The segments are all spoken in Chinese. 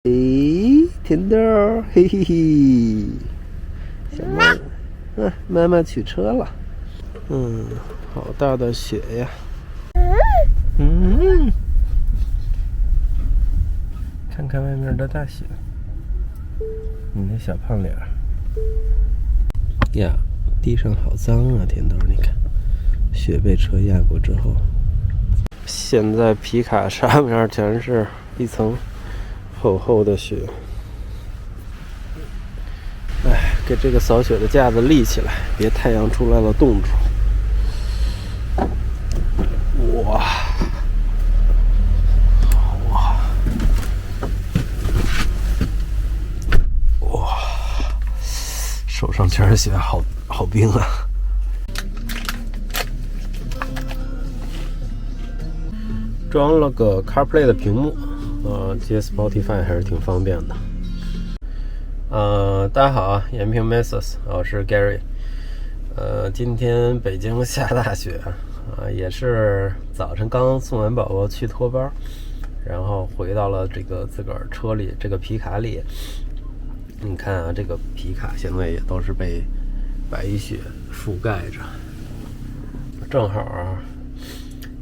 诶，甜豆，嘿嘿嘿，小猫，妈妈取车了。好大的雪呀！看看外面的大雪，你那小胖脸呀，地上好脏啊，甜豆，你看，雪被车压过之后，现在皮卡上面全是一层厚厚的雪。给这个扫雪的架子立起来，别太阳出来了冻住。哇！手上全是雪，好冰啊！装了个 CarPlay 的屏幕，接 Spotify 还是挺方便的。大家好啊，延平 Messes， 我是 Gary。今天北京下大雪也是早晨刚送完宝宝去托班，然后回到了这个自个儿车里，这个皮卡里。你看啊，这个皮卡现在也都是被白雪覆盖着，正好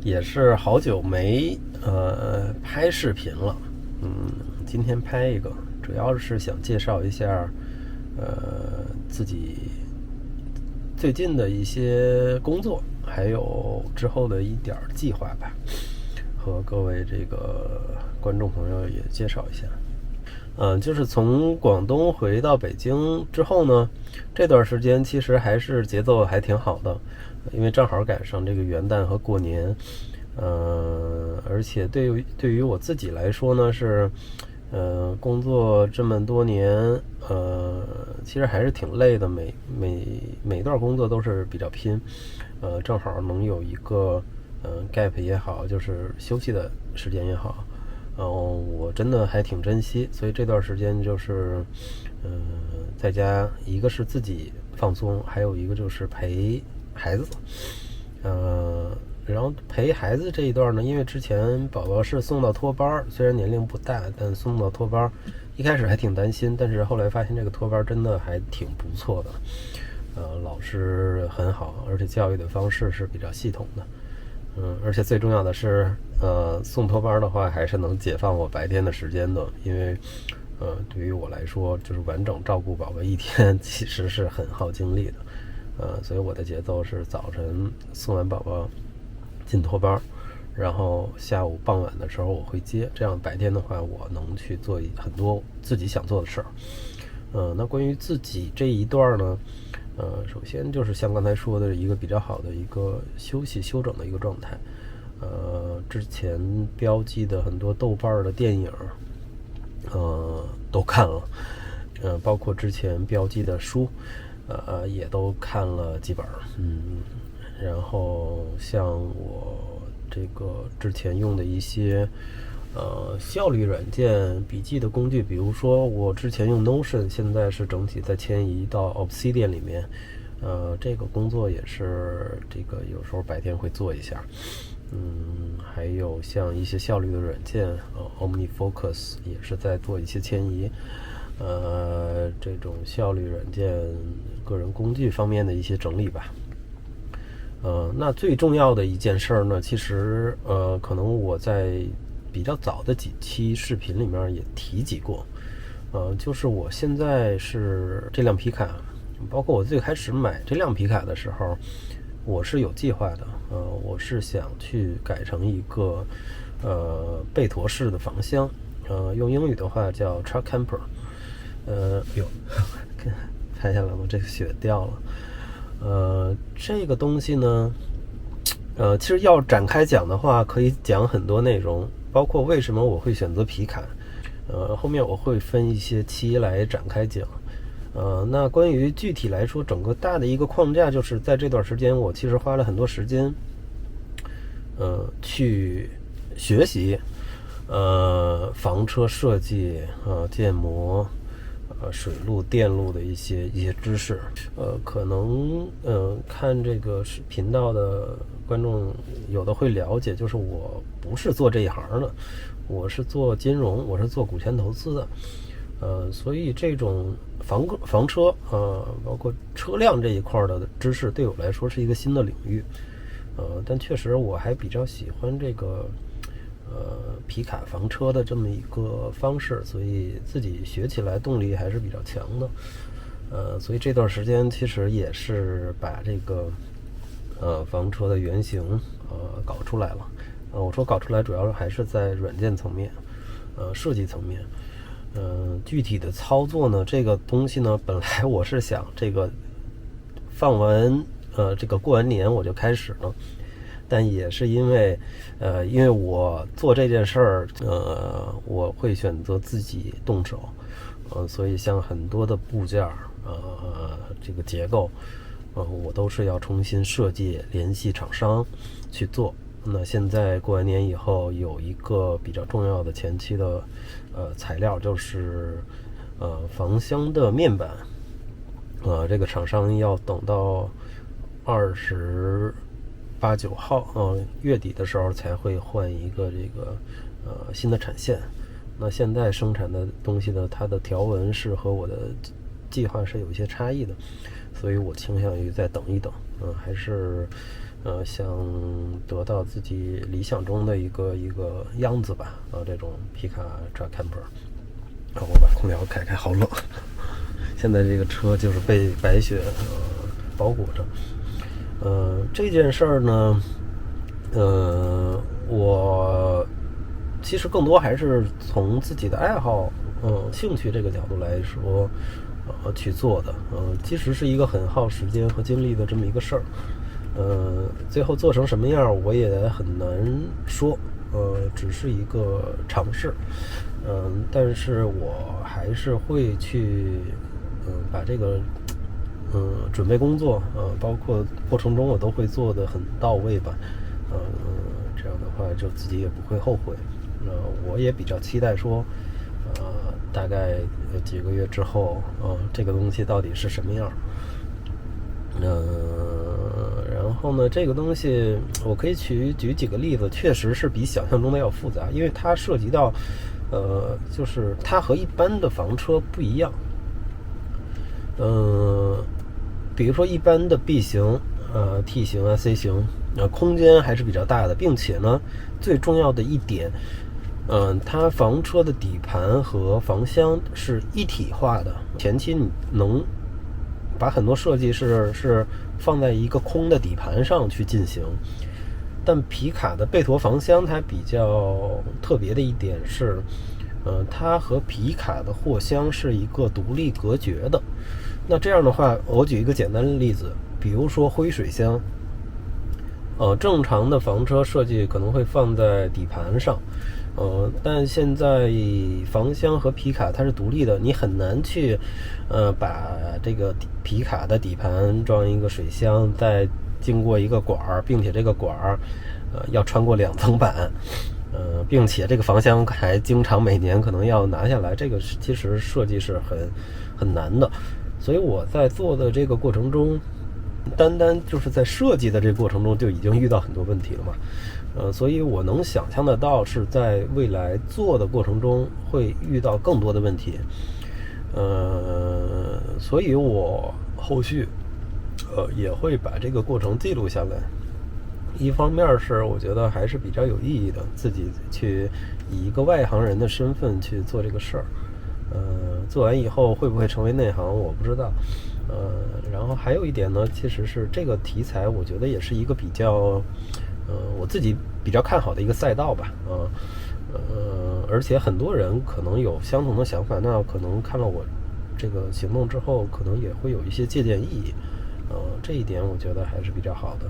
也是好久没拍视频了。今天拍一个，主要是想介绍一下自己最近的一些工作，还有之后的一点计划吧，和各位这个观众朋友也介绍一下。就是从广东回到北京之后呢，这段时间其实还是节奏还挺好的，因为正好赶上这个元旦和过年。而且对于我自己来说呢，是工作这么多年，其实还是挺累的，每段工作都是比较拼，正好能有一个gap 也好，就是休息的时间也好，我真的还挺珍惜，所以这段时间就是在家，一个是自己放松，还有一个就是陪孩子。然后陪孩子这一段呢，因为之前宝宝是送到托班，虽然年龄不大，但送到托班一开始还挺担心，但是后来发现这个托班真的还挺不错的，老师很好，而且教育的方式是比较系统的。而且最重要的是，送托班的话还是能解放我白天的时间的，因为对于我来说，就是完整照顾宝宝一天其实是很耗精力的。所以我的节奏是早晨送完宝宝进托班，然后下午傍晚的时候我会接，这样白天的话我能去做很多自己想做的事儿。那关于自己这一段呢，首先就是像刚才说的一个比较好的一个休息休整的一个状态。之前标记的很多豆瓣的电影，都看了，包括之前标记的书，也都看了几本。然后像我这个之前用的一些效率软件笔记的工具，比如说我之前用 Notion， 现在是整体在迁移到 Obsidian 里面。这个工作也是这个有时候白天会做一下。还有像一些效率的软件，OmniFocus 也是在做一些迁移。这种效率软件个人工具方面的一些整理吧。那最重要的一件事呢，其实可能我在比较早的几期视频里面也提及过，就是我现在是这辆皮卡，包括我最开始买这辆皮卡的时候，我是有计划的，我是想去改成一个贝陀式的房厢，用英语的话叫 truck camper。拍下来吗？这个雪掉了。这个东西呢，其实要展开讲的话，可以讲很多内容，包括为什么我会选择皮卡。后面我会分一些期来展开讲。那关于具体来说，整个大的一个框架，就是在这段时间，我其实花了很多时间，去学习，房车设计，建模，水路、电路的一些知识。可能看这个频道的观众有的会了解，就是我不是做这一行的，我是做金融，我是做股权投资的。所以这种房车包括车辆这一块的知识对我来说是一个新的领域。但确实我还比较喜欢这个皮卡房车的这么一个方式，所以自己学起来动力还是比较强的。所以这段时间其实也是把这个房车的原型搞出来了。我说搞出来主要还是在软件层面，设计层面。具体的操作呢，这个东西呢，本来我是想这个放完这个过完年我就开始了，但也是因为我做这件事儿，我会选择自己动手，所以像很多的部件这个结构，我都是要重新设计，联系厂商去做。那现在过完年以后，有一个比较重要的前期的材料，就是房箱的面板。这个厂商要等到28、29号月底的时候才会换一个这个新的产线。那现在生产的东西呢，它的条纹是和我的计划是有一些差异的，所以我倾向于再等一等。还是想得到自己理想中的一个样子吧。这种皮卡truck camper。我把空调开，好冷。现在这个车就是被白雪包裹着。这件事儿呢，我其实更多还是从自己的爱好、兴趣这个角度来说，去做的。其实是一个很耗时间和精力的这么一个事儿。最后做成什么样我也很难说，只是一个尝试。但是我还是会去把这个准备工作包括过程中我都会做得很到位吧。这样的话就自己也不会后悔。我也比较期待说大概几个月之后这个东西到底是什么样。然后呢，这个东西我可以举几个例子，确实是比想象中的要复杂，因为它涉及到就是它和一般的房车不一样。比如说一般的 B 型T 型C 型空间还是比较大的，并且呢最重要的一点，它房车的底盘和房箱是一体化的。前期你能把很多设计是放在一个空的底盘上去进行，但皮卡的贝陀房箱它比较特别的一点是，它和皮卡的货箱是一个独立隔绝的。那这样的话，我举一个简单的例子，比如说灰水箱，正常的房车设计可能会放在底盘上，但现在房箱和皮卡它是独立的，你很难去把这个皮卡的底盘装一个水箱，再经过一个管儿，并且这个管儿要穿过2层板，并且这个房箱还经常每年可能要拿下来，这个其实设计是很难的。所以我在做的这个过程中，单就是在设计的这个过程中就已经遇到很多问题了嘛。所以我能想象得到是在未来做的过程中会遇到更多的问题。所以我后续也会把这个过程记录下来。一方面是我觉得还是比较有意义的，自己去以一个外行人的身份去做这个事儿。做完以后会不会成为内行我不知道。然后还有一点呢，其实是这个题材我觉得也是一个比较我自己比较看好的一个赛道吧。而且很多人可能有相同的想法，那可能看了我这个行动之后可能也会有一些借鉴意义。这一点我觉得还是比较好的。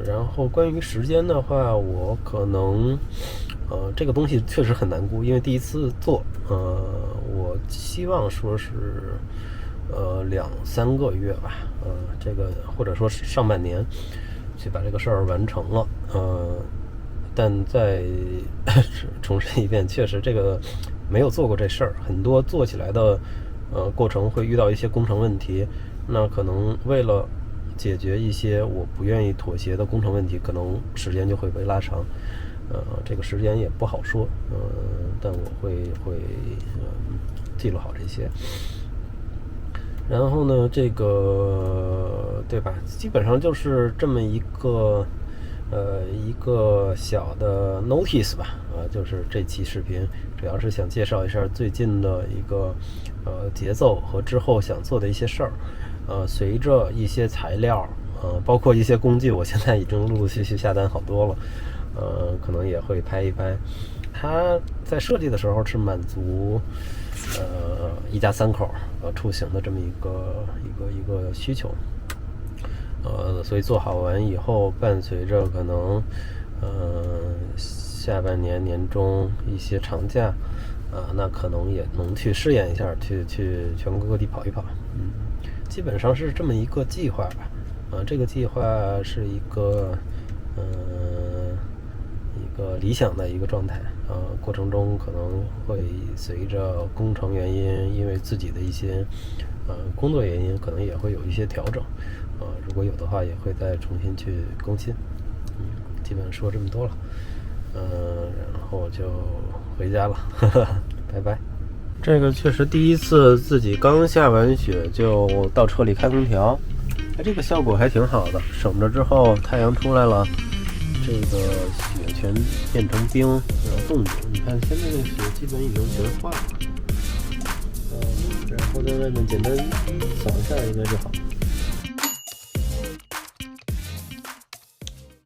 然后关于时间的话，我可能这个东西确实很难估，因为第一次做，我希望说是2-3个月吧，这个或者说是上半年去把这个事儿完成了。但再重申一遍，确实这个没有做过这事儿，很多做起来的过程会遇到一些工程问题，那可能为了解决一些我不愿意妥协的工程问题，可能时间就会被拉长。这个时间也不好说，但我会记录好这些。然后呢，这个对吧？基本上就是这么一个小的 notice 吧，就是这期视频主要是想介绍一下最近的一个节奏和之后想做的一些事儿。随着一些材料，包括一些工具，我现在已经陆陆续续下单好多了。可能也会拍一拍。它在设计的时候是满足一家三口出行的这么一个需求。所以做好完以后，伴随着可能下半年年中一些长假，那可能也能去试验一下，去全国各地跑一跑。基本上是这么一个计划吧。这个计划是一个理想的一个状态。过程中可能会随着工程原因，因为自己的一些工作原因，可能也会有一些调整。如果有的话，也会再重新去更新。基本说这么多了。然后就回家了，拜拜。这个确实第一次自己刚下完雪就到车里开空调，这个效果还挺好的，省着之后太阳出来了，这个雪全变成冰，然后冻住。你看现在这个雪基本已经全化了，然后在外面简单扫一下应该就好。